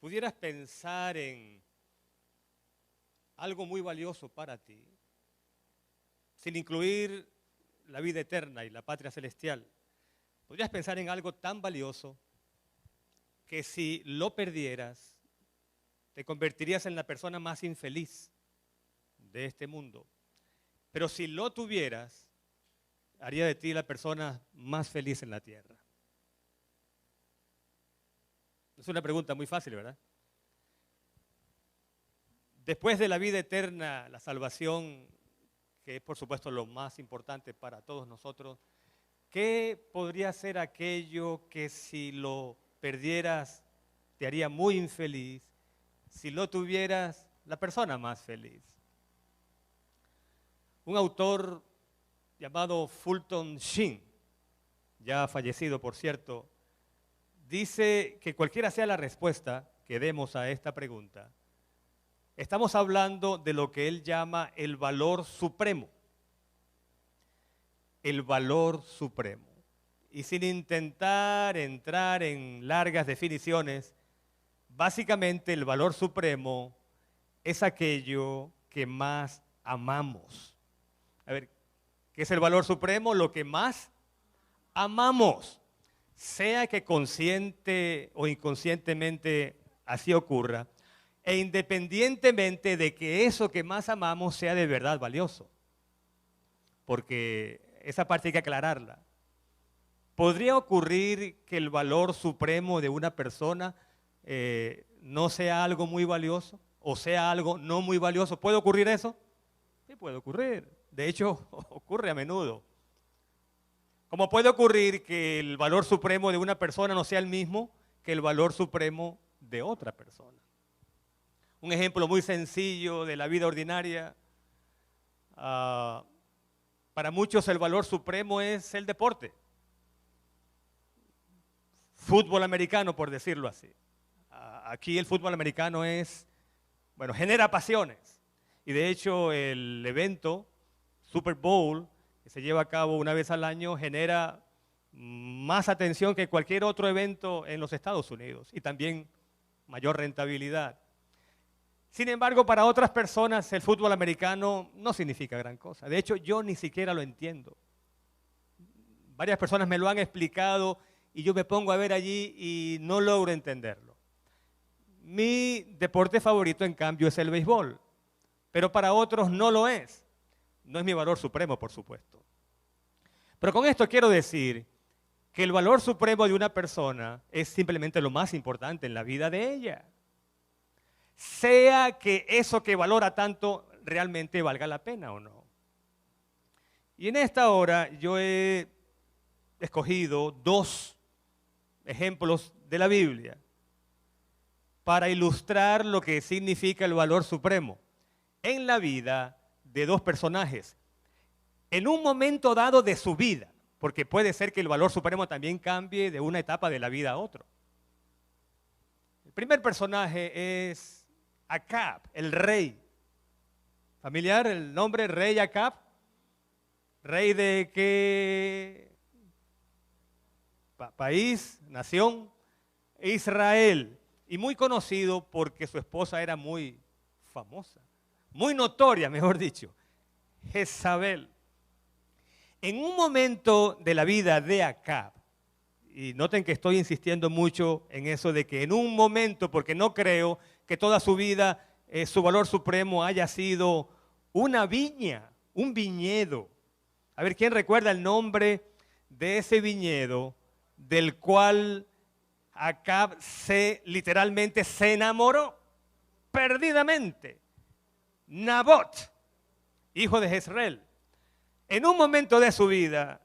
pudieras pensar en algo muy valioso para ti, sin incluir la vida eterna y la patria celestial, podrías pensar en algo tan valioso que si lo perdieras, te convertirías en la persona más infeliz de este mundo. Pero si lo tuvieras, haría de ti la persona más feliz en la tierra. Es una pregunta muy fácil, ¿verdad? Después de la vida eterna, la salvación, que es por supuesto lo más importante para todos nosotros, ¿qué podría ser aquello que si lo perdieras te haría muy infeliz? Si lo tuvieras, la persona más feliz. Un autor llamado Fulton Sheen, ya fallecido por cierto, dice que cualquiera sea la respuesta que demos a esta pregunta, estamos hablando de lo que él llama el valor supremo. El valor supremo. Y sin intentar entrar en largas definiciones, básicamente el valor supremo es aquello que más amamos. A ver, ¿qué es el valor supremo? Lo que más amamos. Sea que consciente o inconscientemente así ocurra, e independientemente de que eso que más amamos sea de verdad valioso. Porque esa parte hay que aclararla. ¿Podría ocurrir que el valor supremo de una persona no sea algo muy valioso o sea algo no muy valioso? ¿Puede ocurrir eso? Sí, puede ocurrir. De hecho, ocurre a menudo. Como puede ocurrir que el valor supremo de una persona no sea el mismo que el valor supremo de otra persona. Un ejemplo muy sencillo de la vida ordinaria. Para muchos el valor supremo es el deporte. Fútbol americano, por decirlo así. Aquí el fútbol americano genera pasiones. Y de hecho el evento Super Bowl, que se lleva a cabo una vez al año, genera más atención que cualquier otro evento en los Estados Unidos y también mayor rentabilidad. Sin embargo, para otras personas el fútbol americano no significa gran cosa. De hecho, yo ni siquiera lo entiendo. Varias personas me lo han explicado y yo me pongo a ver allí y no logro entenderlo. Mi deporte favorito, en cambio, es el béisbol, pero para otros no lo es. No es mi valor supremo, por supuesto. Pero con esto quiero decir que el valor supremo de una persona es simplemente lo más importante en la vida de ella. Sea que eso que valora tanto realmente valga la pena o no. Y en esta hora yo he escogido 2 ejemplos de la Biblia para ilustrar lo que significa el valor supremo en la vida de 2 personajes, en un momento dado de su vida, porque puede ser que el valor supremo también cambie de una etapa de la vida a otra. El primer personaje es Acab, el rey. ¿Familiar el nombre rey Acab? ¿Rey de qué país, nación? Israel. Y muy conocido porque su esposa era muy famosa, muy notoria, mejor dicho, Jezabel. En un momento de la vida de Acab, y noten que estoy insistiendo mucho en eso de que en un momento, porque no creo que toda su vida su valor supremo haya sido una viña, un viñedo. A ver, ¿quién recuerda el nombre de ese viñedo del cual Acab literalmente se enamoró perdidamente? Nabot, hijo de Jezreel. En un momento de su vida,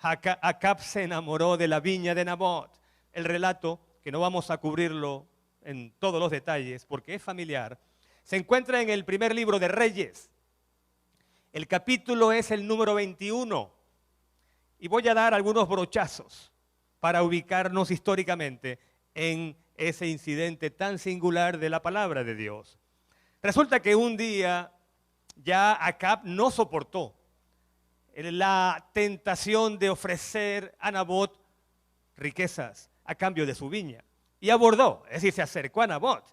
Acab se enamoró de la viña de Nabot. El relato, que no vamos a cubrirlo en todos los detalles porque es familiar, se encuentra en el primer libro de Reyes. El capítulo es el número 21 y voy a dar algunos brochazos para ubicarnos históricamente en ese incidente tan singular de la palabra de Dios. Resulta que un día ya Acab no soportó la tentación de ofrecer a Nabot riquezas a cambio de su viña. y abordó, es decir, se acercó a Nabot.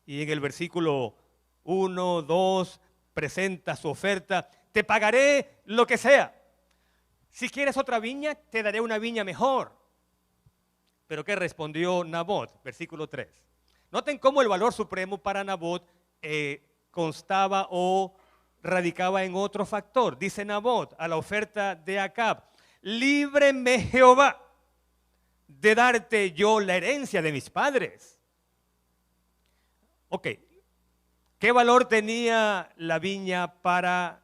Y en el versículo 1, 2, presenta su oferta. Te pagaré lo que sea. Si quieres otra viña, te daré una viña mejor. Pero ¿qué respondió Nabot? Versículo 3. Noten cómo el valor supremo para Nabot constaba o radicaba en otro factor. Dice Nabot a la oferta de Acab: líbreme Jehová de darte yo la herencia de mis padres. Ok, ¿qué valor tenía la viña para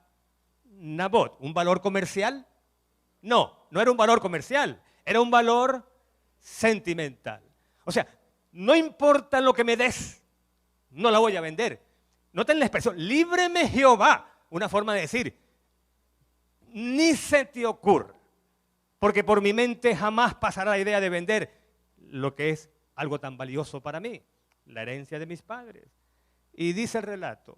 Nabot? ¿Un valor comercial? No, no era un valor comercial, era un valor sentimental. O sea, no importa lo que me des, no la voy a vender. Noten la expresión, líbreme Jehová, una forma de decir, ni se te ocurra, porque por mi mente jamás pasará la idea de vender lo que es algo tan valioso para mí, la herencia de mis padres. Y dice el relato,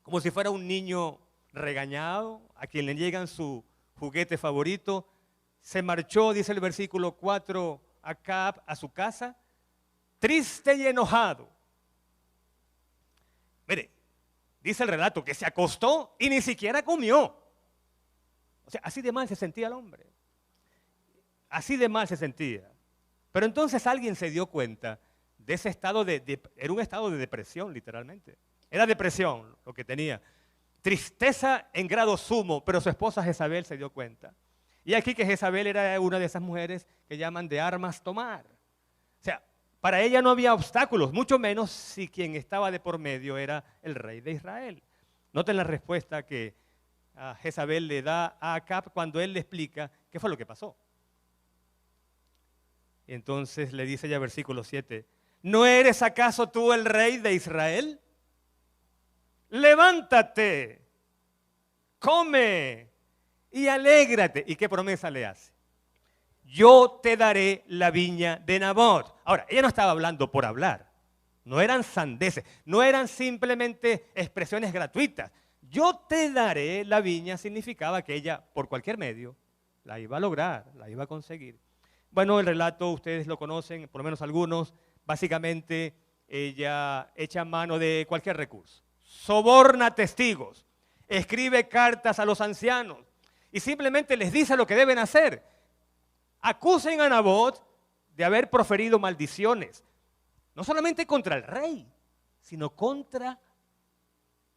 como si fuera un niño regañado, a quien le llegan su juguete favorito, se marchó, dice el versículo 4, Acab a su casa, triste y enojado. Mire, dice el relato que se acostó y ni siquiera comió. O sea, así de mal se sentía el hombre. Así de mal se sentía. Pero entonces alguien se dio cuenta de ese estado era un estado de depresión, literalmente. Era depresión lo que tenía. Tristeza en grado sumo, pero su esposa Jezabel se dio cuenta. Y aquí que Jezabel era una de esas mujeres que llaman de armas tomar. O sea, para ella no había obstáculos, mucho menos si quien estaba de por medio era el rey de Israel. Noten la respuesta que Jezabel le da a Acab cuando él le explica qué fue lo que pasó. Y entonces le dice ya versículo 7, ¿no eres acaso tú el rey de Israel? Levántate, come y alégrate. ¿Y qué promesa le hace? Yo te daré la viña de Nabot. Ahora, ella no estaba hablando por hablar. No eran sandeces, no eran simplemente expresiones gratuitas. Yo te daré la viña significaba que ella, por cualquier medio, la iba a lograr, la iba a conseguir. Bueno, el relato ustedes lo conocen, por lo menos algunos. Básicamente, ella echa mano de cualquier recurso. Soborna testigos, escribe cartas a los ancianos y simplemente les dice lo que deben hacer. Acusen a Nabot de haber proferido maldiciones, no solamente contra el rey, sino contra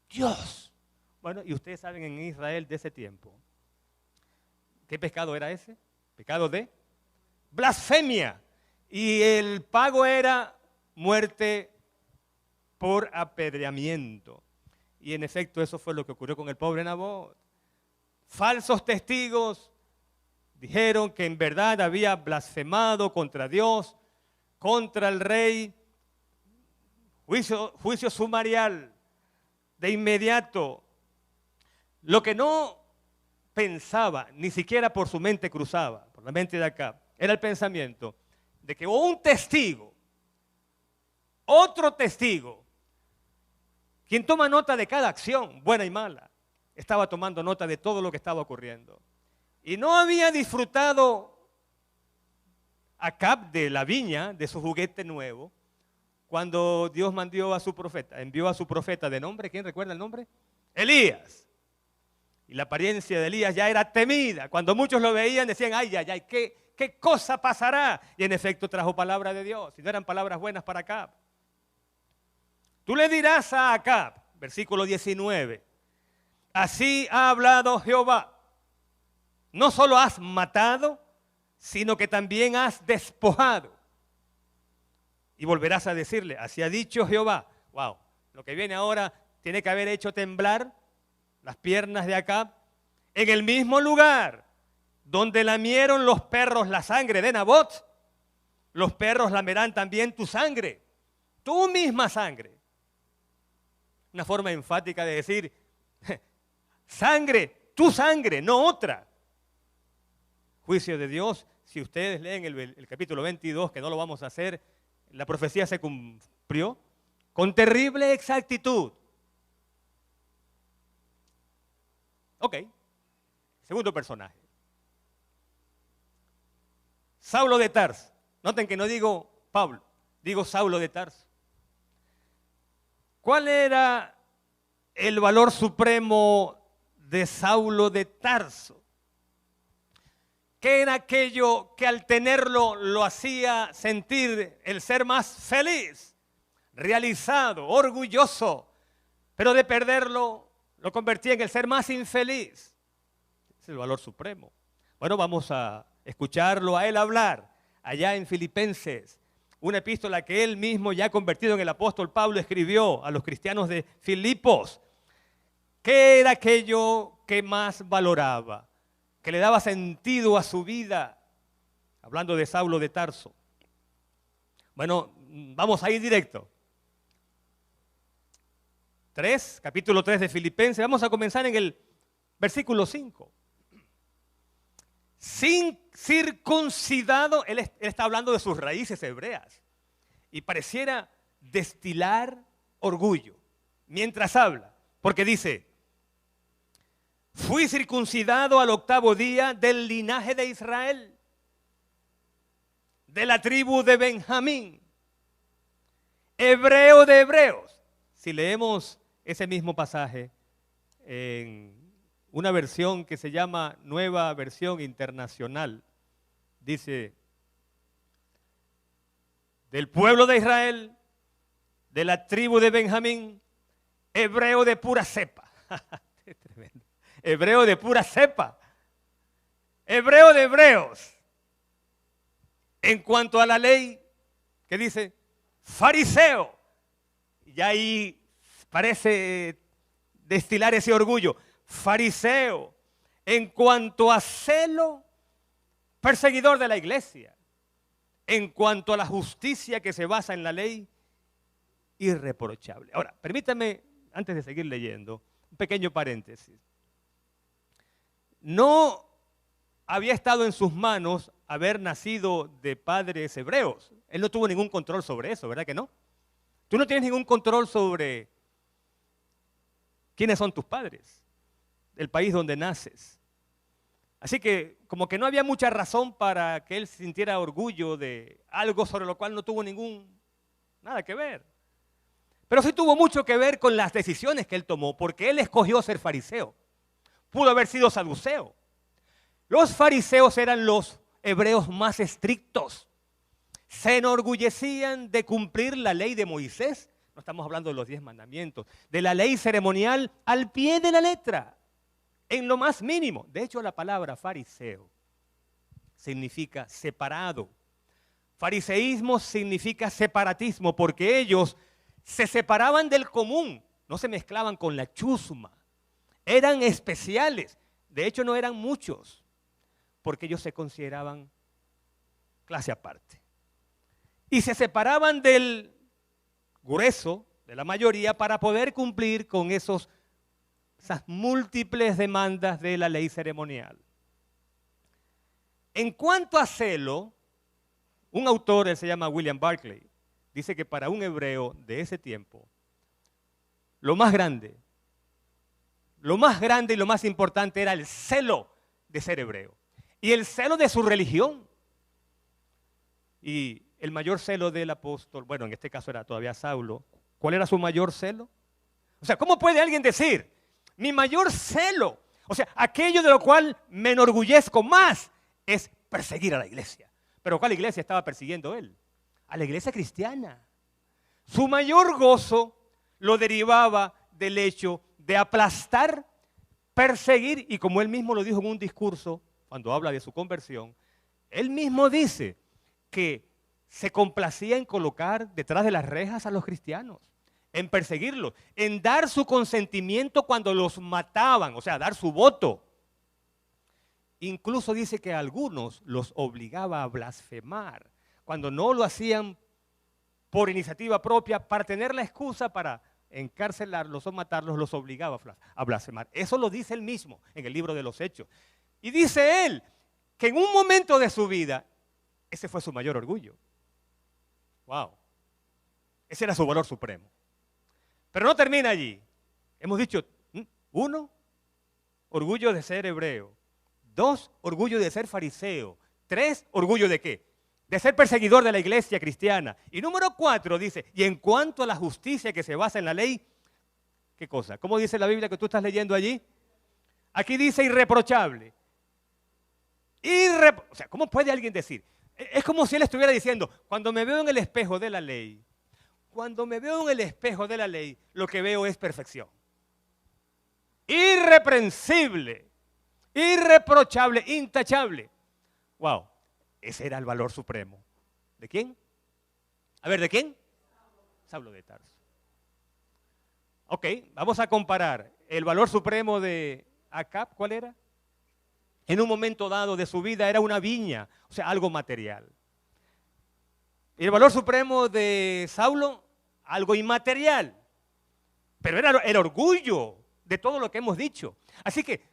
Dios. Bueno, y ustedes saben en Israel de ese tiempo, ¿qué pecado era ese? Pecado de blasfemia. Y el pago era muerte por apedreamiento. Y en efecto eso fue lo que ocurrió con el pobre Nabot. Falsos testigos dijeron que en verdad había blasfemado contra Dios, contra el rey. Juicio sumarial, de inmediato. Lo que no pensaba, ni siquiera por su mente cruzaba, por la mente de acá, era el pensamiento de que un testigo, otro testigo, quien toma nota de cada acción, buena y mala, estaba tomando nota de todo lo que estaba ocurriendo. Y no había disfrutado Acab de la viña, de su juguete nuevo, cuando Dios envió a su profeta de nombre, ¿quién recuerda el nombre? Elías. Y la apariencia de Elías ya era temida. Cuando muchos lo veían decían, ay, ay, ay, ¿qué cosa pasará? Y en efecto trajo palabra de Dios, y no eran palabras buenas para Acab. Tú le dirás a Acab, versículo 19, así ha hablado Jehová, no solo has matado, sino que también has despojado. Y volverás a decirle, así ha dicho Jehová. Wow, lo que viene ahora tiene que haber hecho temblar las piernas de Acab. En el mismo lugar donde lamieron los perros la sangre de Nabot, los perros lamerán también tu sangre, tu misma sangre. Una forma enfática de decir, sangre, tu sangre, no otra. Juicio de Dios, si ustedes leen el capítulo 22, que no lo vamos a hacer, la profecía se cumplió con terrible exactitud. Ok, segundo personaje. Saulo de Tarso. Noten que no digo Pablo, Digo, Saulo de Tarso. ¿Cuál era el valor supremo de Saulo de Tarso? ¿Qué era aquello que al tenerlo lo hacía sentir el ser más feliz, realizado, orgulloso, pero de perderlo lo convertía en el ser más infeliz? Es el valor supremo. Bueno, vamos a escucharlo a él hablar allá en Filipenses, una epístola que él mismo, ya convertido en el apóstol Pablo, escribió a los cristianos de Filipos. ¿Qué era aquello que más valoraba, que le daba sentido a su vida? Hablando de Saulo de Tarso. Bueno, vamos a ir directo. Capítulo 3 de Filipenses. Vamos a comenzar en el versículo 5. Sin circuncidado, él está hablando de sus raíces hebreas. Y pareciera destilar orgullo mientras habla. Porque dice, fui circuncidado al 8º día del linaje de Israel, de la tribu de Benjamín, hebreo de hebreos. Si leemos ese mismo pasaje en una versión que se llama Nueva Versión Internacional, dice, del pueblo de Israel, de la tribu de Benjamín, hebreo de pura cepa. Tremendo. Hebreo de pura cepa. Hebreo de hebreos. En cuanto a la ley, ¿qué dice? Fariseo. Y ahí parece destilar ese orgullo. Fariseo. En cuanto a celo, perseguidor de la iglesia. En cuanto a la justicia que se basa en la ley, irreprochable. Ahora, permítame, antes de seguir leyendo, un pequeño paréntesis. No había estado en sus manos haber nacido de padres hebreos. Él no tuvo ningún control sobre eso, ¿verdad que no? Tú no tienes ningún control sobre quiénes son tus padres, el país donde naces. Así que como que no había mucha razón para que él sintiera orgullo de algo sobre lo cual no tuvo nada que ver. Pero sí tuvo mucho que ver con las decisiones que él tomó, porque él escogió ser fariseo. Pudo haber sido saduceo. Los fariseos eran los hebreos más estrictos. Se enorgullecían de cumplir la ley de Moisés. No estamos hablando de los 10 mandamientos. De la ley ceremonial al pie de la letra. En lo más mínimo. De hecho, la palabra fariseo significa separado. Fariseísmo significa separatismo porque ellos se separaban del común. No se mezclaban con la chusma. Eran especiales. De hecho, no eran muchos porque ellos se consideraban clase aparte. Y se separaban del grueso, de la mayoría, para poder cumplir con esas múltiples demandas de la ley ceremonial. En cuanto a celo, un autor, él se llama William Barclay, dice que para un hebreo de ese tiempo, lo más grande y lo más importante era el celo de ser hebreo y el celo de su religión. Y el mayor celo del apóstol, bueno, en este caso era todavía Saulo, ¿cuál era su mayor celo? O sea, ¿cómo puede alguien decir, mi mayor celo, o sea, aquello de lo cual me enorgullezco más es perseguir a la iglesia? ¿Pero cuál iglesia estaba persiguiendo él? A la iglesia cristiana. Su mayor gozo lo derivaba del hecho de aplastar, perseguir, y como él mismo lo dijo en un discurso, cuando habla de su conversión, él mismo dice que se complacía en colocar detrás de las rejas a los cristianos, en perseguirlos, en dar su consentimiento cuando los mataban, o sea, dar su voto. Incluso dice que a algunos los obligaba a blasfemar, cuando no lo hacían por iniciativa propia, para tener la excusa para encarcelarlos o matarlos, los obligaba a blasfemar. Eso lo dice él mismo en el libro de los Hechos. Y dice él que en un momento de su vida, ese fue su mayor orgullo. Wow. Ese era su valor supremo. Pero no termina allí. Hemos dicho, 1, orgullo de ser hebreo. 2, orgullo de ser fariseo. 3, orgullo de qué? de ser perseguidor de la iglesia cristiana. Y número 4 dice, y en cuanto a la justicia que se basa en la ley, ¿qué cosa? ¿Cómo dice la Biblia que tú estás leyendo allí? Aquí dice irreprochable. O sea, ¿cómo puede alguien decir? Es como si él estuviera diciendo, cuando me veo en el espejo de la ley, lo que veo es perfección. Irreprensible, irreprochable, intachable. Wow, ese era el valor supremo. ¿De quién? A ver, ¿de quién? Saulo de Tarso. Ok, vamos a comparar el valor supremo de Acab, ¿cuál era? En un momento dado de su vida era una viña, o sea, algo material. Y el valor supremo de Saulo, algo inmaterial. Pero era el orgullo de todo lo que hemos dicho. Así que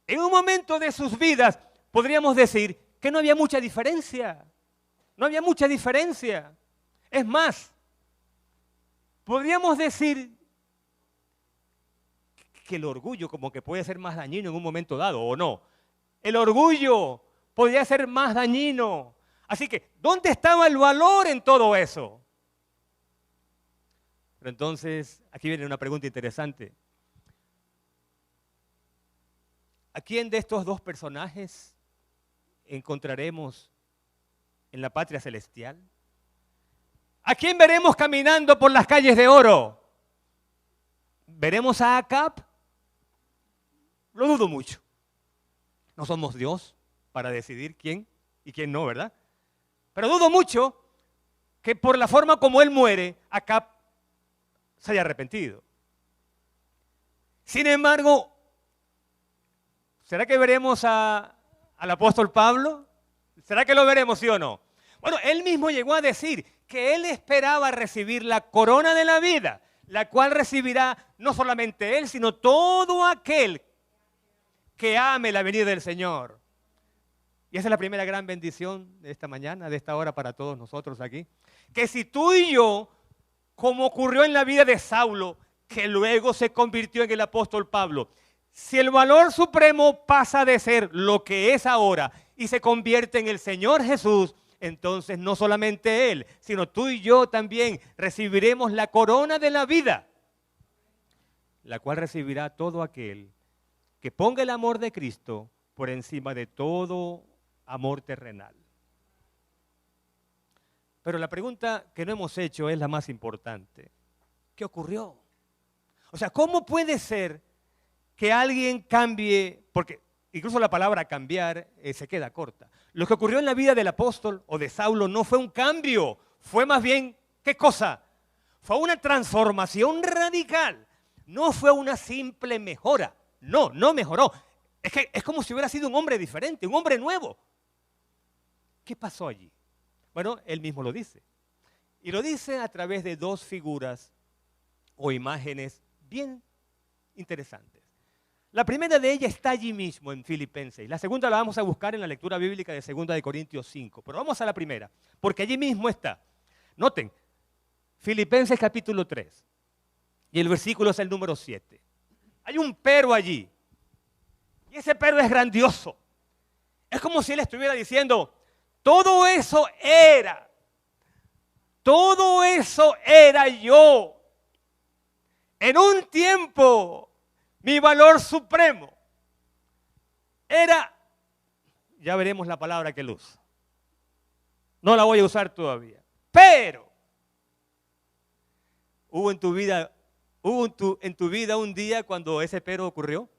en un momento de sus vidas podríamos decir que no había mucha diferencia. No había mucha diferencia. Es más, podríamos decir que el orgullo como que puede ser más dañino en un momento dado, ¿o no? El orgullo podría ser más dañino. Así que, ¿dónde estaba el valor en todo eso? Pero entonces, aquí viene una pregunta interesante. ¿A quién de estos dos personajes encontraremos en la patria celestial? ¿A quién veremos caminando por las calles de oro? ¿Veremos a Acab? Lo dudo mucho. No somos Dios para decidir quién y quién no, ¿verdad? Pero dudo mucho que por la forma como él muere, Acab se haya arrepentido. Sin embargo, ¿será que veremos al apóstol Pablo? ¿Será que lo veremos, sí o no? Bueno, él mismo llegó a decir que él esperaba recibir la corona de la vida, la cual recibirá no solamente él, sino todo aquel que ame la venida del Señor. Y esa es la primera gran bendición de esta mañana, de esta hora para todos nosotros aquí. Que si tú y yo, como ocurrió en la vida de Saulo, que luego se convirtió en el apóstol Pablo, si el valor supremo pasa de ser lo que es ahora y se convierte en el Señor Jesús, entonces no solamente Él, sino tú y yo también recibiremos la corona de la vida, la cual recibirá todo aquel que ponga el amor de Cristo por encima de todo amor terrenal. Pero la pregunta que no hemos hecho es la más importante. ¿Qué ocurrió? O sea, ¿cómo puede ser que alguien cambie? Porque incluso la palabra cambiar se queda corta. Lo que ocurrió en la vida del apóstol o de Saulo no fue un cambio, fue más bien, ¿qué cosa? Fue una transformación radical. No fue una simple mejora. No mejoró. Es como si hubiera sido un hombre diferente, un hombre nuevo. ¿Qué pasó allí? Bueno, él mismo lo dice. Y lo dice a través de dos figuras o imágenes bien interesantes. La primera de ellas está allí mismo en Filipenses. La segunda la vamos a buscar en la lectura bíblica de 2 de Corintios 5. Pero vamos a la primera, porque allí mismo está. Noten, Filipenses capítulo 3. Y el versículo es el número 7. Hay un pero allí. Y ese pero es grandioso. Es como si él estuviera diciendo, todo eso era yo. En un tiempo, mi valor supremo era, ya veremos la palabra que él usa. No la voy a usar todavía. Pero, hubo en tu vida un día cuando ese pero ocurrió,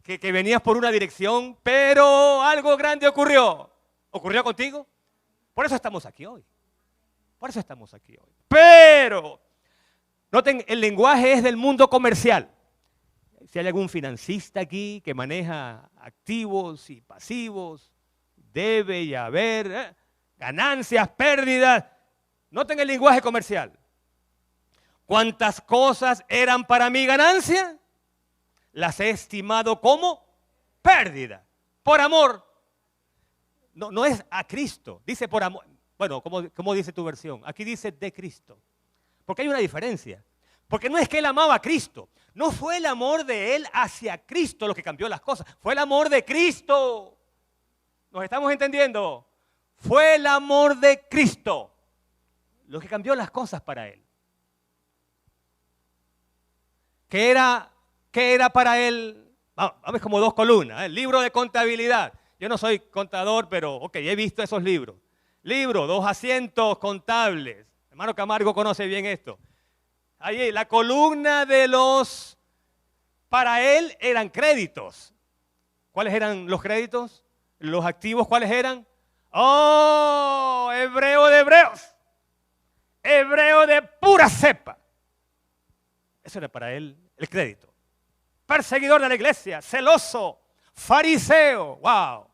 que venías por una dirección, pero algo grande ocurrió. ¿Ocurrió contigo? Por eso estamos aquí hoy. Pero, noten, el lenguaje es del mundo comercial. Si hay algún financista aquí que maneja activos y pasivos, debe y haber, ganancias, pérdidas. Noten el lenguaje comercial. ¿Cuántas cosas eran para mí ganancia? Las he estimado como pérdida. Por amor. No es a Cristo, dice por amor. Bueno, ¿cómo dice tu versión? Aquí dice de Cristo. Porque hay una diferencia. Porque no es que él amaba a Cristo. No fue el amor de él hacia Cristo lo que cambió las cosas. Fue el amor de Cristo. ¿Nos estamos entendiendo? Fue el amor de Cristo lo que cambió las cosas para él. ¿Qué era para él? Vamos, como dos columnas. El libro de contabilidad. Yo no soy contador, pero ok, he visto esos libros. Libro, 2 asientos contables. Hermano Camargo conoce bien esto. Ahí, la columna de los, para él eran créditos. ¿Cuáles eran los créditos? Los activos, ¿cuáles eran? ¡Oh! Hebreo de hebreos. Hebreo de pura cepa. Eso era para él el crédito. Perseguidor de la iglesia, celoso, fariseo. ¡Wow!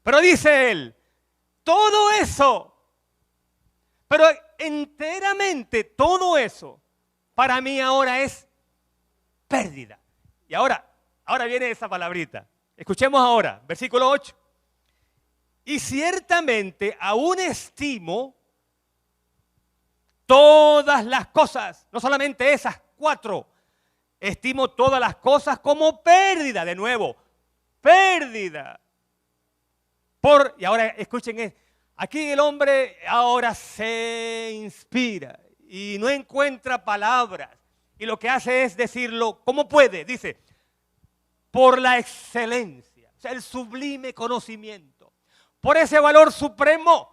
Pero dice él, todo eso, pero enteramente todo eso, para mí ahora es pérdida. Y ahora viene esa palabrita. Escuchemos ahora, versículo 8. Y ciertamente aún estimo todas las cosas, no solamente esas 4, estimo todas las cosas como pérdida, de nuevo, pérdida. Y ahora escuchen, aquí el hombre ahora se inspira y no encuentra palabras. Y lo que hace es decirlo, ¿cómo puede? Dice, por la excelencia, o sea, el sublime conocimiento. Por ese valor supremo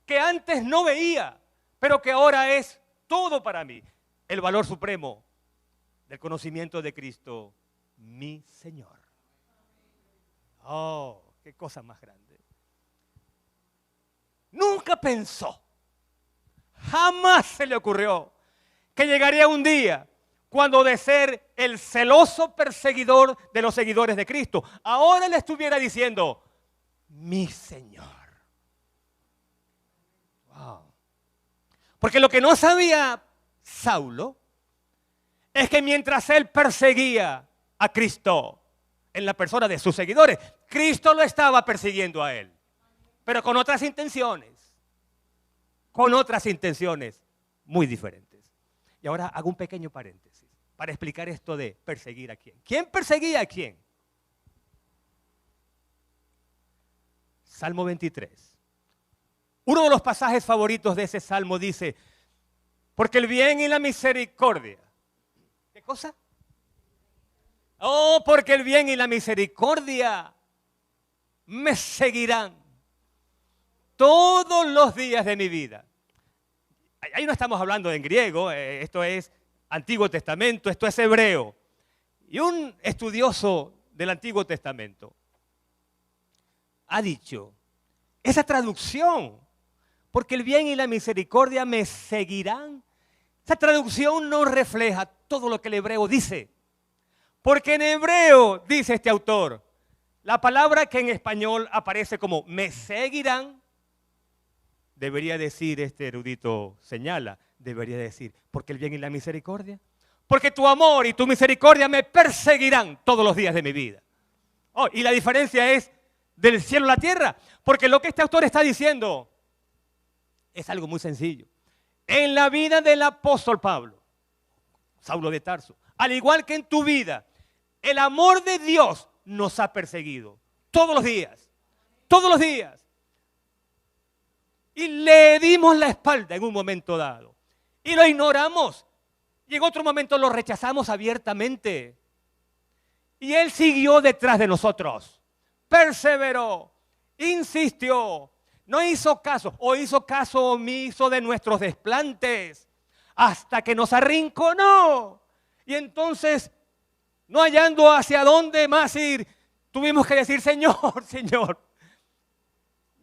que antes no veía, pero que ahora es todo para mí. El valor supremo del conocimiento de Cristo, mi Señor. Oh, qué cosa más grande. Nunca pensó, jamás se le ocurrió que llegaría un día cuando de ser el celoso perseguidor de los seguidores de Cristo, ahora le estuviera diciendo, mi Señor. Wow. Porque lo que no sabía Saulo es que mientras él perseguía a Cristo en la persona de sus seguidores, Cristo lo estaba persiguiendo a él. Pero con otras intenciones muy diferentes. Y ahora hago un pequeño paréntesis para explicar esto de perseguir a quién. ¿Quién perseguía a quién? Salmo 23. Uno de los pasajes favoritos de ese salmo dice, porque el bien y la misericordia. ¿Qué cosa? Oh, porque el bien y la misericordia me seguirán todos los días de mi vida. Ahí no estamos hablando en griego, esto es Antiguo Testamento, esto es hebreo. Y un estudioso del Antiguo Testamento ha dicho, esa traducción, porque el bien y la misericordia me seguirán, esa traducción no refleja todo lo que el hebreo dice. Porque en hebreo, dice este autor, la palabra que en español aparece como me seguirán, debería decir, este erudito señala, debería decir, porque el bien y la misericordia, porque tu amor y tu misericordia me perseguirán todos los días de mi vida. Oh, y la diferencia es del cielo a la tierra, porque lo que este autor está diciendo es algo muy sencillo. En la vida del apóstol Pablo, Saulo de Tarso, al igual que en tu vida, el amor de Dios nos ha perseguido todos los días, todos los días. Y le dimos la espalda en un momento dado. Y lo ignoramos. Y en otro momento lo rechazamos abiertamente. Y Él siguió detrás de nosotros. Perseveró. Insistió. No hizo caso. O hizo caso omiso de nuestros desplantes. Hasta que nos arrinconó. Y entonces, no hallando hacia dónde más ir, tuvimos que decir, Señor, Señor,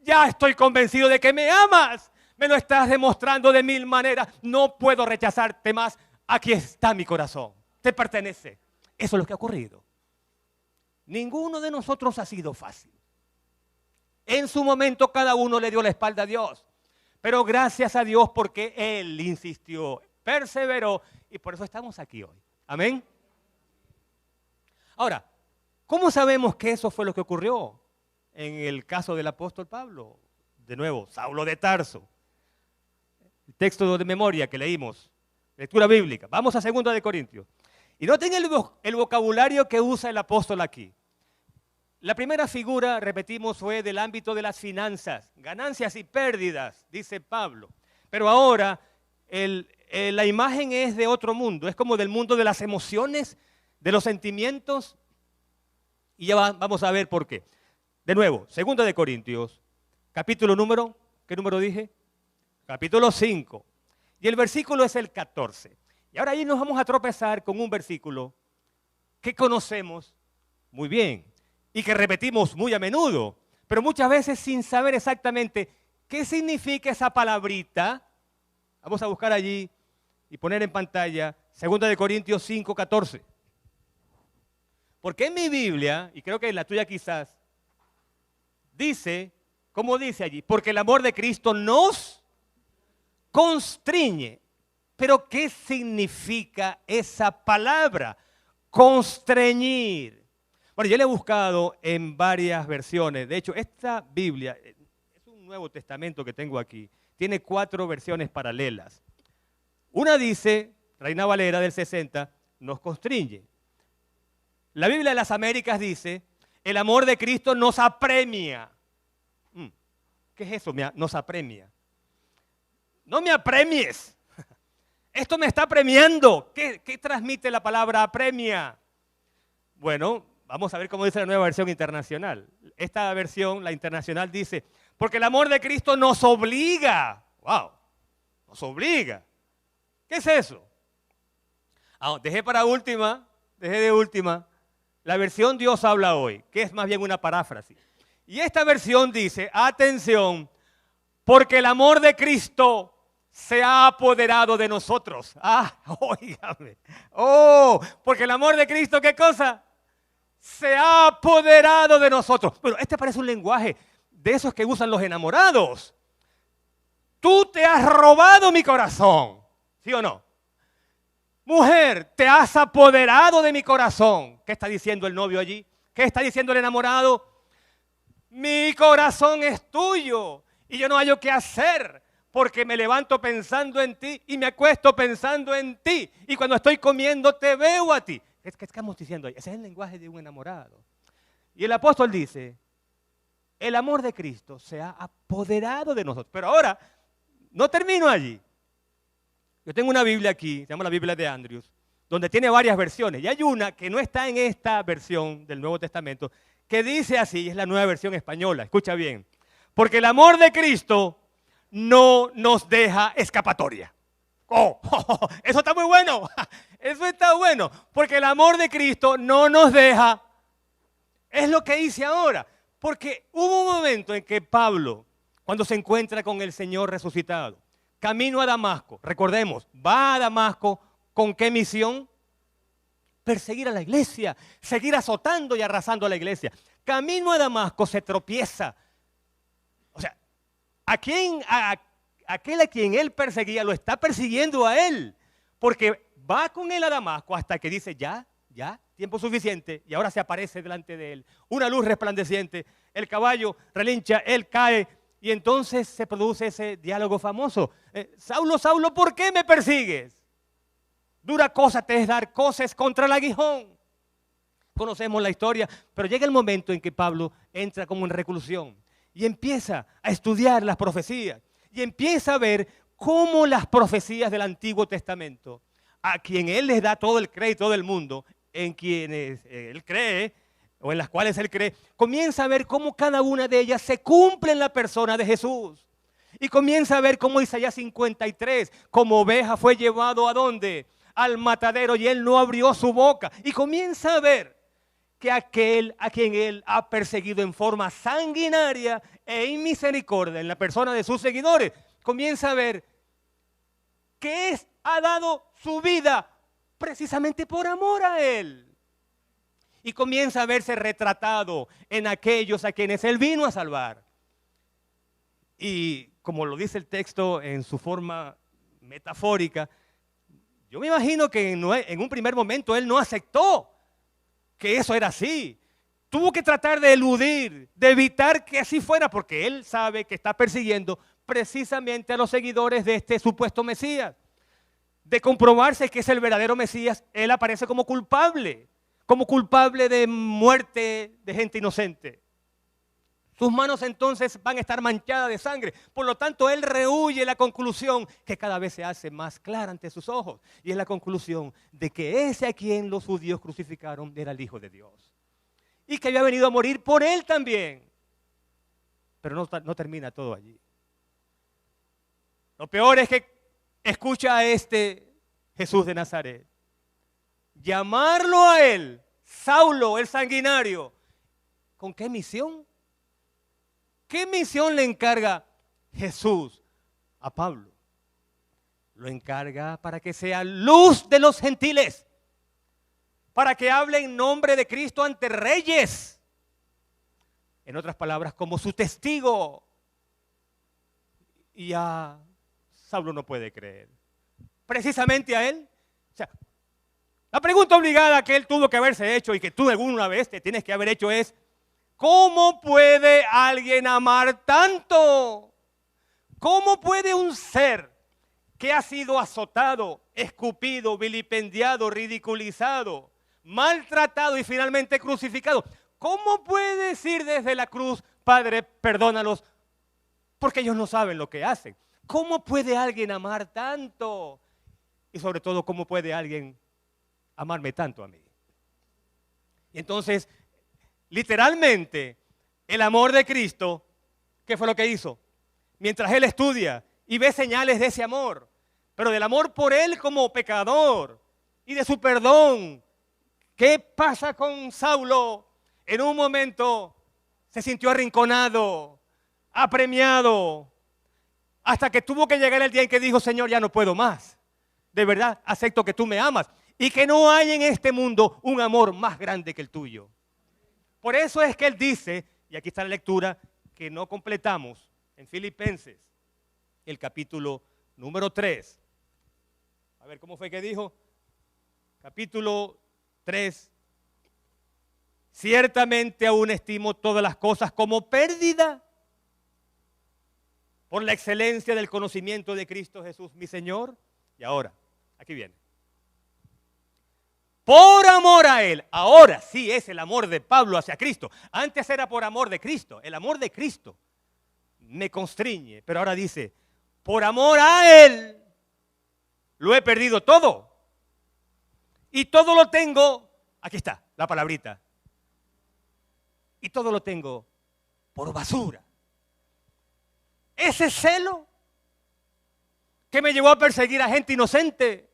ya estoy convencido de que me amas. Me lo estás demostrando de 1000 maneras. No puedo rechazarte más. Aquí está mi corazón. Te pertenece. Eso es lo que ha ocurrido. Ninguno de nosotros ha sido fácil. En su momento cada uno le dio la espalda a Dios. Pero gracias a Dios porque Él insistió, perseveró y por eso estamos aquí hoy. Amén. Ahora, ¿cómo sabemos que eso fue lo que ocurrió? En el caso del apóstol Pablo, de nuevo, Saulo de Tarso. El texto de memoria que leímos, lectura bíblica. Vamos a 2 de Corintios. Y noten el vocabulario que usa el apóstol aquí. La primera figura, repetimos, fue del ámbito de las finanzas, ganancias y pérdidas, dice Pablo. Pero ahora la imagen es de otro mundo, es como del mundo de las emociones, de los sentimientos. Y ya vamos a ver por qué. De nuevo, 2 de Corintios, capítulo número, ¿qué número dije? Capítulo 5. Y el versículo es el 14. Y ahora ahí nos vamos a tropezar con un versículo que conocemos muy bien y que repetimos muy a menudo, pero muchas veces sin saber exactamente qué significa esa palabrita. Vamos a buscar allí y poner en pantalla 2 de Corintios 5, 14. Porque en mi Biblia, y creo que en la tuya quizás, dice, ¿cómo dice allí? Porque el amor de Cristo nos constriñe. Pero ¿qué significa esa palabra? Constreñir. Bueno, yo la he buscado en varias versiones. De hecho, esta Biblia, es un Nuevo Testamento que tengo aquí, tiene 4 versiones paralelas. Una dice, Reina Valera del 60, nos constriñe. La Biblia de las Américas dice, el amor de Cristo nos apremia. ¿Qué es eso? Nos apremia. No me apremies. Esto me está apremiando. ¿Qué transmite la palabra apremia? Bueno, vamos a ver cómo dice la nueva versión internacional. Esta versión, la internacional, dice, porque el amor de Cristo nos obliga. ¡Wow! Nos obliga. ¿Qué es eso? Dejé de última, la versión Dios habla hoy, que es más bien una paráfrasis. Y esta versión dice, atención, porque el amor de Cristo se ha apoderado de nosotros. Óigame. Porque el amor de Cristo, ¿qué cosa? Se ha apoderado de nosotros. Bueno, este parece un lenguaje de esos que usan los enamorados. Tú te has robado mi corazón, ¿sí o no? Mujer, te has apoderado de mi corazón. ¿Qué está diciendo el novio allí? ¿Qué está diciendo el enamorado? Mi corazón es tuyo y yo no hallo qué hacer porque me levanto pensando en ti y me acuesto pensando en ti. Y cuando estoy comiendo te veo a ti. ¿Qué estamos diciendo ahí? Ese es el lenguaje de un enamorado. Y el apóstol dice, el amor de Cristo se ha apoderado de nosotros. Pero ahora, no termino allí. Yo tengo una Biblia aquí, se llama la Biblia de Andrews, donde tiene varias versiones. Y hay una que no está en esta versión del Nuevo Testamento, que dice así, es la nueva versión española, escucha bien. Porque el amor de Cristo no nos deja escapatoria. Eso está muy bueno. Eso está bueno. Porque el amor de Cristo no nos deja. Es lo que hice ahora. Porque hubo un momento en que Pablo, cuando se encuentra con el Señor resucitado, camino a Damasco, recordemos, va a Damasco, ¿con qué misión? Perseguir a la iglesia, seguir azotando y arrasando a la iglesia. Camino a Damasco se tropieza. O sea, aquel a quien él perseguía lo está persiguiendo a él, porque va con él a Damasco hasta que dice, ya, tiempo suficiente, y ahora se aparece delante de él una luz resplandeciente, el caballo relincha, él cae, y entonces se produce ese diálogo famoso. Saulo, Saulo, ¿por qué me persigues? Dura cosa te es dar coces contra el aguijón. Conocemos la historia, pero llega el momento en que Pablo entra como en reclusión y empieza a estudiar las profecías y empieza a ver cómo las profecías del Antiguo Testamento, a quien él les da todo el crédito del mundo, en quienes él cree, o en las cuales él cree, comienza a ver cómo cada una de ellas se cumple en la persona de Jesús. Y comienza a ver cómo Isaías 53, como oveja fue llevado ¿a dónde? Al matadero y él no abrió su boca. Y comienza a ver que aquel a quien él ha perseguido en forma sanguinaria e inmisericordia en la persona de sus seguidores, comienza a ver que ha dado su vida precisamente por amor a él. Y comienza a verse retratado en aquellos a quienes él vino a salvar. Y como lo dice el texto en su forma metafórica, yo me imagino que en un primer momento él no aceptó que eso era así. Tuvo que tratar de eludir, de evitar que así fuera, porque él sabe que está persiguiendo precisamente a los seguidores de este supuesto Mesías. De comprobarse que es el verdadero Mesías, él aparece como culpable. como culpable de muerte de gente inocente. Sus manos entonces van a estar manchadas de sangre. Por lo tanto, él rehúye la conclusión que cada vez se hace más clara ante sus ojos. Y es la conclusión de que ese a quien los judíos crucificaron era el Hijo de Dios. Y que había venido a morir por él también. Pero no termina todo allí. Lo peor es que escucha a este Jesús de Nazaret llamarlo a él, Saulo, el sanguinario. ¿Con qué misión? ¿Qué misión le encarga Jesús a Pablo? Lo encarga para que sea luz de los gentiles, para que hable en nombre de Cristo ante reyes. En otras palabras, como su testigo. Y a Saulo no puede creer. Precisamente a él. O sea, la pregunta obligada que él tuvo que haberse hecho y que tú alguna vez te tienes que haber hecho es: ¿cómo puede alguien amar tanto? ¿Cómo puede un ser que ha sido azotado, escupido, vilipendiado, ridiculizado, maltratado y finalmente crucificado, cómo puede decir desde la cruz: Padre, perdónalos, porque ellos no saben lo que hacen? ¿Cómo puede alguien amar tanto? Y sobre todo, ¿cómo puede alguien amarme tanto a mí? Y entonces, literalmente, el amor de Cristo, ¿qué fue lo que hizo? Mientras él estudia y ve señales de ese amor, pero del amor por él como pecador y de su perdón, ¿qué pasa con Saulo? En un momento se sintió arrinconado, apremiado, hasta que tuvo que llegar el día en que dijo: Señor, ya no puedo más. De verdad, acepto que tú me amas y que no hay en este mundo un amor más grande que el tuyo. Por eso es que él dice, y aquí está la lectura que no completamos, en Filipenses, el capítulo número 3. A ver, ¿cómo fue que dijo? Capítulo 3. Ciertamente aún estimo todas las cosas como pérdida por la excelencia del conocimiento de Cristo Jesús, mi Señor. Y ahora, aquí viene. Por amor a Él. Ahora sí es el amor de Pablo hacia Cristo. Antes era por amor de Cristo. El amor de Cristo me constriñe. Pero ahora dice: por amor a Él lo he perdido todo. Y todo lo tengo, aquí está la palabrita. Y todo lo tengo por basura. Ese celo que me llevó a perseguir a gente inocente,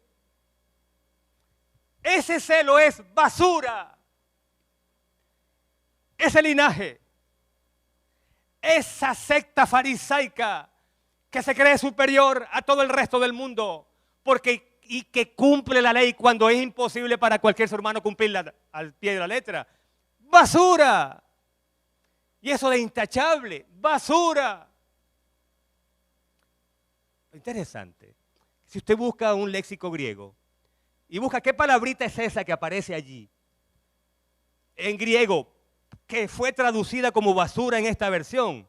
ese celo es basura. Ese linaje, esa secta farisaica que se cree superior a todo el resto del mundo y que cumple la ley cuando es imposible para cualquier ser humano cumplirla al pie de la letra. Basura. Y eso de intachable, basura. Interesante. Si usted busca un léxico griego y busca qué palabrita es esa que aparece allí, en griego, que fue traducida como basura en esta versión,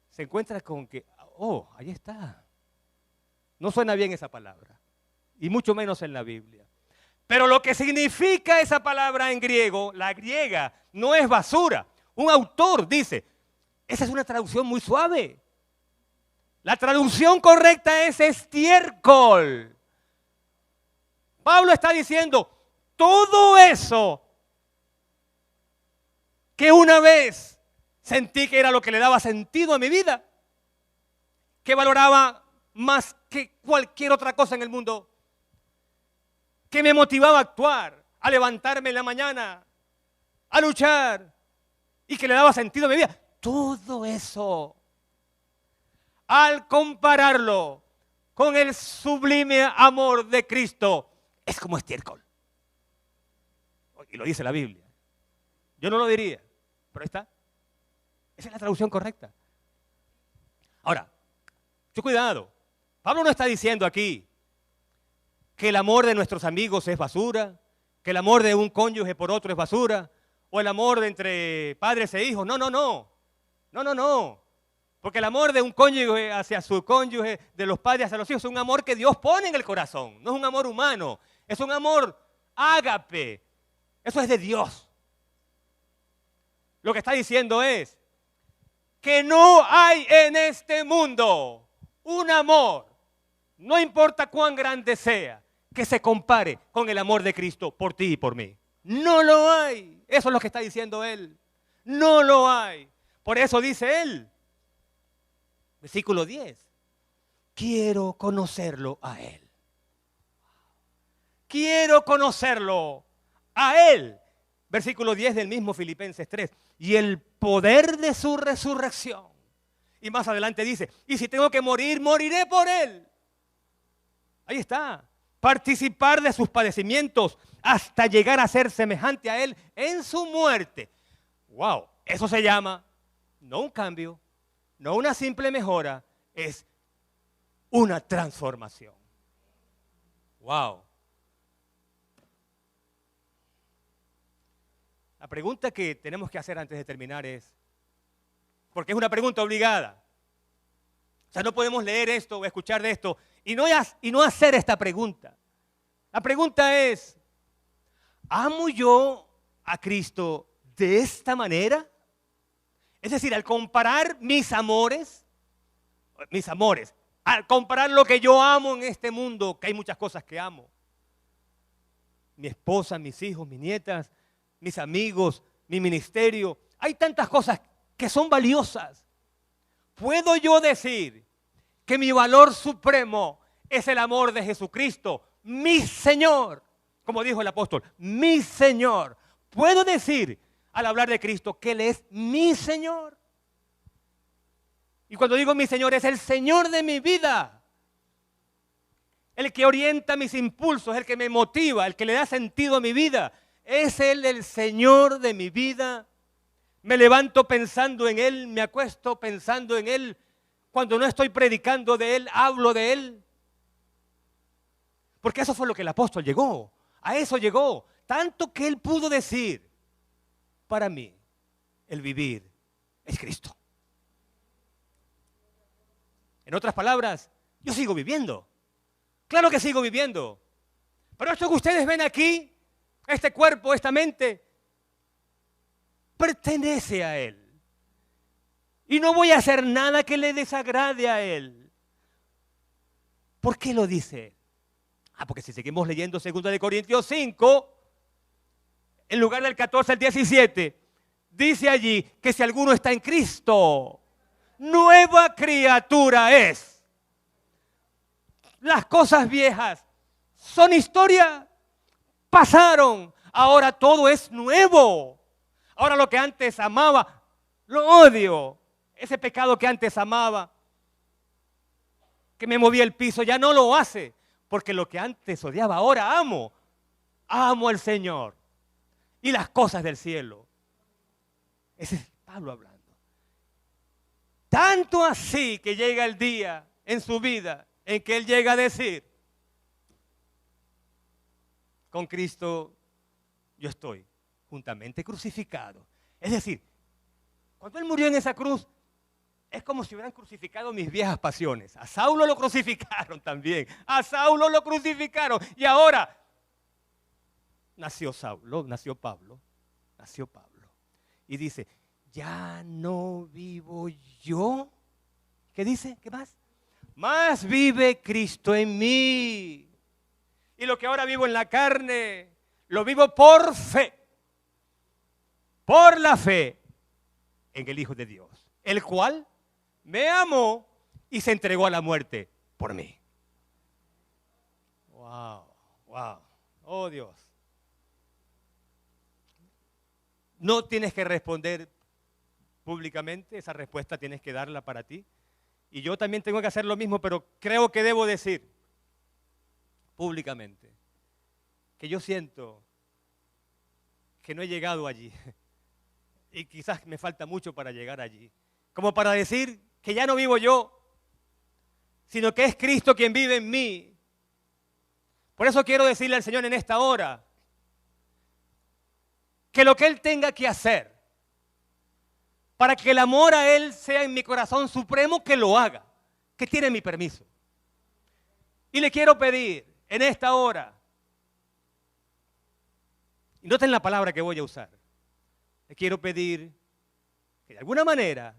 se encuentra con que, ahí está. No suena bien esa palabra, y mucho menos en la Biblia. Pero lo que significa esa palabra en griego, la griega, no es basura. Un autor dice, esa es una traducción muy suave. La traducción correcta es estiércol. Pablo está diciendo, todo eso que una vez sentí que era lo que le daba sentido a mi vida, que valoraba más que cualquier otra cosa en el mundo, que me motivaba a actuar, a levantarme en la mañana, a luchar, y que le daba sentido a mi vida, todo eso, al compararlo con el sublime amor de Cristo, es como estiércol. Y lo dice la Biblia. Yo no lo diría, pero ahí está. Esa es la traducción correcta. Ahora, mucho cuidado. Pablo no está diciendo aquí que el amor de nuestros amigos es basura, que el amor de un cónyuge por otro es basura, o el amor de entre padres e hijos. No, no, no. No, no, no. Porque el amor de un cónyuge hacia su cónyuge, de los padres hacia los hijos, es un amor que Dios pone en el corazón. No es un amor humano. Es un amor ágape, Eso es de Dios. Lo que está diciendo es que no hay en este mundo un amor, no importa cuán grande sea, que se compare con el amor de Cristo por ti y por mí. No lo hay. Eso es lo que está diciendo Él. No lo hay. Por eso dice Él, versículo 10, quiero conocerlo a Él. Quiero conocerlo a Él. Versículo 10 del mismo Filipenses 3. Y el poder de su resurrección. Y más adelante dice, y si tengo que morir, moriré por Él. Ahí está. Participar de sus padecimientos hasta llegar a ser semejante a Él en su muerte. Wow, eso se llama no un cambio, no una simple mejora, es una transformación. Wow. La pregunta que tenemos que hacer antes de terminar es, porque es una pregunta obligada. O sea, no podemos leer esto o escuchar de esto y no hacer esta pregunta. La pregunta es, ¿amo yo a Cristo de esta manera? Es decir, al comparar mis amores, al comparar lo que yo amo en este mundo, que hay muchas cosas que amo. Mi esposa, mis hijos, mis nietas, mis amigos, mi ministerio. Hay tantas cosas que son valiosas. ¿Puedo yo decir que mi valor supremo es el amor de Jesucristo, mi Señor? Como dijo el apóstol, mi Señor. ¿Puedo decir al hablar de Cristo que Él es mi Señor? Y cuando digo mi Señor, es el Señor de mi vida. El que orienta mis impulsos, el que me motiva, el que le da sentido a mi vida. Es Él el Señor de mi vida. Me levanto pensando en Él, me acuesto pensando en Él. Cuando no estoy predicando de Él, hablo de Él. Porque eso fue lo que el apóstol llegó. A eso llegó. Tanto que él pudo decir, para mí, el vivir es Cristo. En otras palabras, yo sigo viviendo. Claro que sigo viviendo. Pero esto que ustedes ven aquí, este cuerpo, esta mente, pertenece a Él. Y no voy a hacer nada que le desagrade a Él. ¿Por qué lo dice? Porque si seguimos leyendo 2 Corintios 5, en lugar del 14 al 17, dice allí que si alguno está en Cristo, nueva criatura es. Las cosas viejas son historia, pasaron, ahora todo es nuevo. Ahora lo que antes amaba, lo odio. Ese pecado que antes amaba, que me movía el piso, ya no lo hace. Porque lo que antes odiaba, ahora amo. Amo al Señor y las cosas del cielo. Ese es Pablo hablando. Tanto así que llega el día en su vida en que él llega a decir, con Cristo yo estoy juntamente crucificado. Es decir, cuando él murió en esa cruz, es como si hubieran crucificado mis viejas pasiones. A Saulo lo crucificaron también. A Saulo lo crucificaron. Y ahora nació Saulo, nació Pablo. Y dice, ya no vivo yo. ¿Qué dice? ¿Qué más? Más vive Cristo en mí. Y lo que ahora vivo en la carne, lo vivo por fe. Por la fe en el Hijo de Dios. El cual me amó y se entregó a la muerte por mí. Wow. Oh Dios. No tienes que responder públicamente, esa respuesta tienes que darla para ti. Y yo también tengo que hacer lo mismo, pero creo que debo decir públicamente que yo siento que no he llegado allí. Y quizás me falta mucho para llegar allí. Como para decir que ya no vivo yo, sino que es Cristo quien vive en mí. Por eso quiero decirle al Señor en esta hora que lo que Él tenga que hacer para que el amor a Él sea en mi corazón supremo, que lo haga, que tiene mi permiso. Y le quiero pedir en esta hora Y noten la palabra que voy a usar. Le quiero pedir que de alguna manera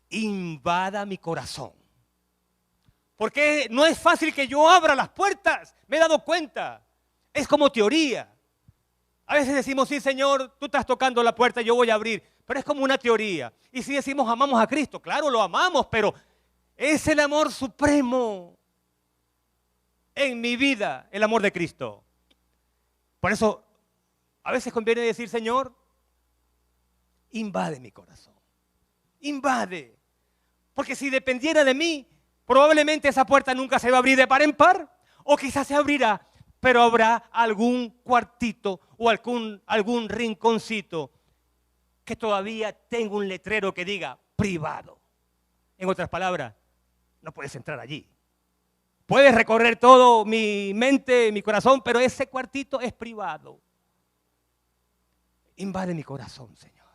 invada mi corazón. Porque no es fácil que yo abra las puertas, me he dado cuenta. Es como teoría. A veces decimos, sí, Señor, tú estás tocando la puerta, yo voy a abrir. Pero es como una teoría. Y si decimos, amamos a Cristo, claro, lo amamos, pero es el amor supremo en mi vida, el amor de Cristo. Por eso, a veces conviene decir, Señor, invade mi corazón. Invade. Porque si dependiera de mí, probablemente esa puerta nunca se va a abrir de par en par. O quizás se abrirá, pero habrá algún cuartito o algún rinconcito que todavía tenga un letrero que diga privado. En otras palabras, no puedes entrar allí. Puedes recorrer todo mi mente, mi corazón, pero ese cuartito es privado. Invade mi corazón, Señor.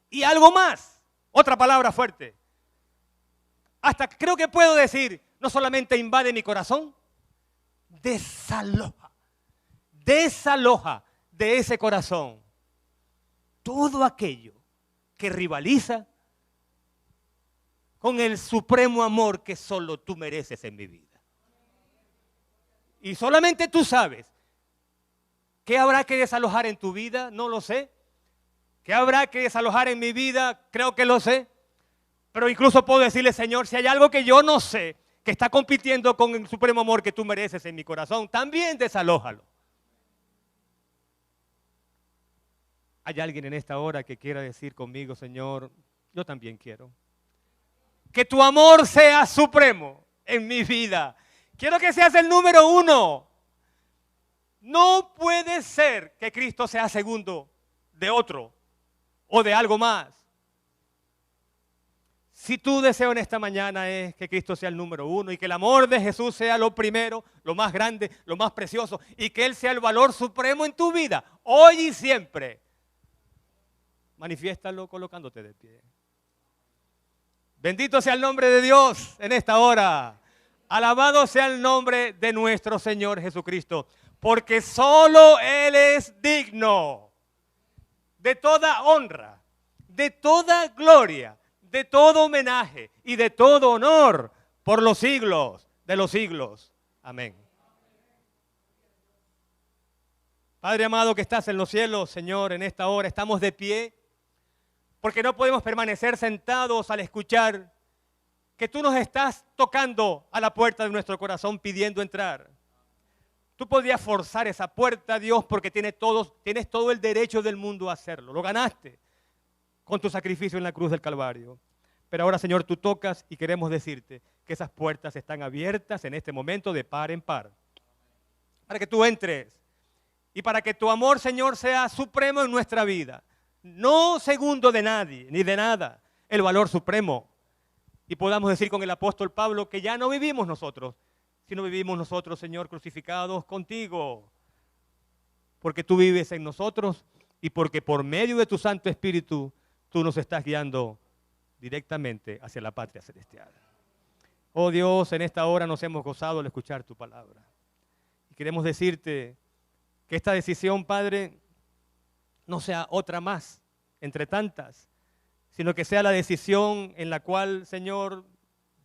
Y algo más, otra palabra fuerte. Hasta creo que puedo decir, no solamente invade mi corazón, desaloja de ese corazón todo aquello que rivaliza con el supremo amor que solo tú mereces en mi vida. Y solamente tú sabes qué habrá que desalojar en tu vida, no lo sé. ¿Qué habrá que desalojar en mi vida? Creo que lo sé. Pero incluso puedo decirle, Señor, si hay algo que yo no sé, que está compitiendo con el supremo amor que tú mereces en mi corazón, también desalójalo. ¿Hay alguien en esta hora que quiera decir conmigo, Señor, yo también quiero que tu amor sea supremo en mi vida? Quiero que seas el número uno. No puede ser que Cristo sea segundo de otro o de algo más. Si tu deseo en esta mañana es que Cristo sea el número uno y que el amor de Jesús sea lo primero, lo más grande, lo más precioso y que Él sea el valor supremo en tu vida, hoy y siempre, manifiéstalo colocándote de pie. Bendito sea el nombre de Dios en esta hora. Alabado sea el nombre de nuestro Señor Jesucristo, porque solo Él es digno de toda honra, de toda gloria, de todo homenaje y de todo honor por los siglos de los siglos. Amén. Padre amado que estás en los cielos, Señor, en esta hora estamos de pie porque no podemos permanecer sentados al escuchar que tú nos estás tocando a la puerta de nuestro corazón pidiendo entrar. Tú podías forzar esa puerta, Dios, porque tienes todo el derecho del mundo a hacerlo. Lo ganaste con tu sacrificio en la cruz del Calvario. Pero ahora, Señor, tú tocas y queremos decirte que esas puertas están abiertas en este momento de par en par. Para que tú entres y para que tu amor, Señor, sea supremo en nuestra vida. No segundo de nadie ni de nada, el valor supremo. Y podamos decir con el apóstol Pablo que ya no vivimos nosotros, sino vivimos nosotros, Señor, crucificados contigo. Porque tú vives en nosotros y porque por medio de tu Santo Espíritu tú nos estás guiando directamente hacia la patria celestial. Oh Dios, en esta hora nos hemos gozado al escuchar tu palabra. Y queremos decirte que esta decisión, Padre, no sea otra más entre tantas, sino que sea la decisión en la cual, Señor,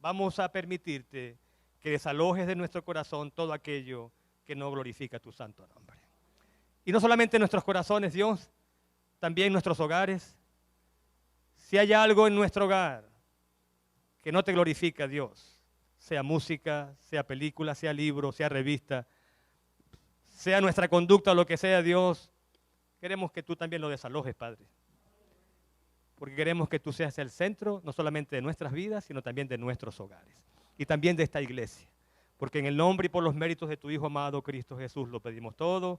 vamos a permitirte que desalojes de nuestro corazón todo aquello que no glorifica tu santo nombre. Y no solamente nuestros corazones, Dios, también nuestros hogares. Si hay algo en nuestro hogar que no te glorifica, Dios, sea música, sea película, sea libro, sea revista, sea nuestra conducta o lo que sea, Dios, queremos que tú también lo desalojes, Padre. Porque queremos que tú seas el centro, no solamente de nuestras vidas, sino también de nuestros hogares. Y también de esta iglesia. Porque en el nombre y por los méritos de tu Hijo amado, Cristo Jesús, lo pedimos todo.